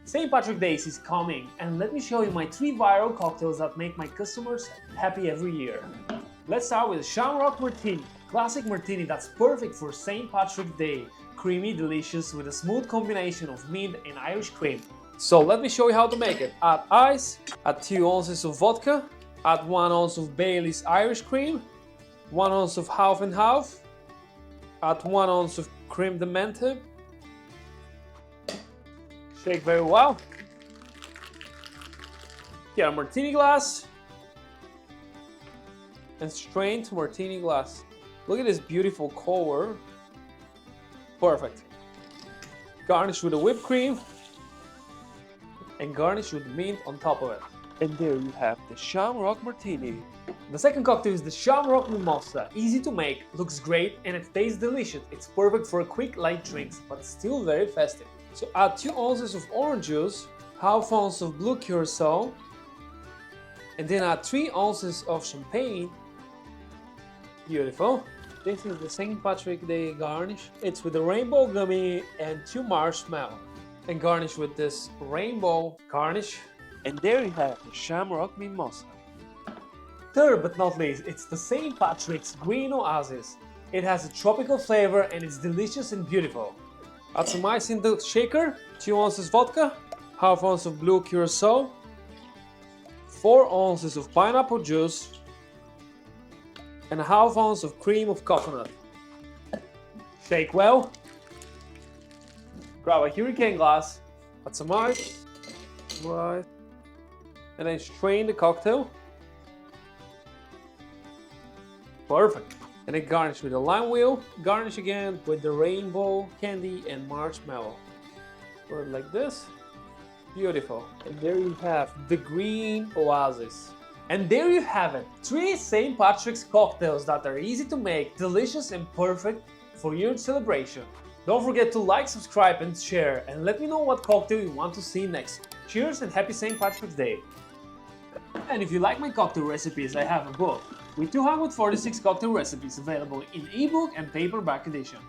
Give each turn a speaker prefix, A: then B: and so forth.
A: St. Patrick's Day is coming, and let me show you my 3 viral cocktails that make my customers happy every year. Let's start with Shamrock Martini, classic martini that's perfect for St. Patrick's Day. Creamy, delicious, with a smooth combination of mint and Irish cream. So let me show you how to make it. Add ice, add 2 ounces of vodka, add 1 ounce of Bailey's Irish cream, 1 ounce of half and half, add 1 ounce of Crème de Menthe. Shake very well. Get a martini glass and strain to martini glass. Look at this beautiful color. Perfect. Garnish with a whipped cream and garnish with mint on top of it. And there you have the Shamrock Martini. The second cocktail is the Shamrock Mimosa. Easy to make, looks great, and it tastes delicious. It's perfect for a quick light drinks, but still very festive. So add 2 ounces of orange juice, half ounce of Blue Curaçao, and then add 3 ounces of champagne. Beautiful. This is the St. Patrick's Day garnish. It's with a rainbow gummy and 2 marshmallows. And garnish with this rainbow garnish. And there you have the Shamrock Mimosa. Third but not least, it's the St. Patrick's Green Oasis. It has a tropical flavor and it's delicious and beautiful. Add some ice in the shaker, 2 ounces vodka, half ounce of Blue Curaçao, 4 ounces of pineapple juice, and a half ounce of cream of coconut. Shake well. Grab a hurricane glass, add some ice, right, and then strain the cocktail. Perfect. And then garnish with a lime wheel. Garnish again with the rainbow candy and marshmallow. Put it like this. Beautiful. And there you have the Green Oasis. And there you have it. 3 St. Patrick's cocktails that are easy to make, delicious and perfect for your celebration. Don't forget to like, subscribe and share, and let me know what cocktail you want to see next. Cheers and happy St. Patrick's Day. And if you like my cocktail recipes, I have a book with 246 cocktail recipes available in ebook and paperback edition.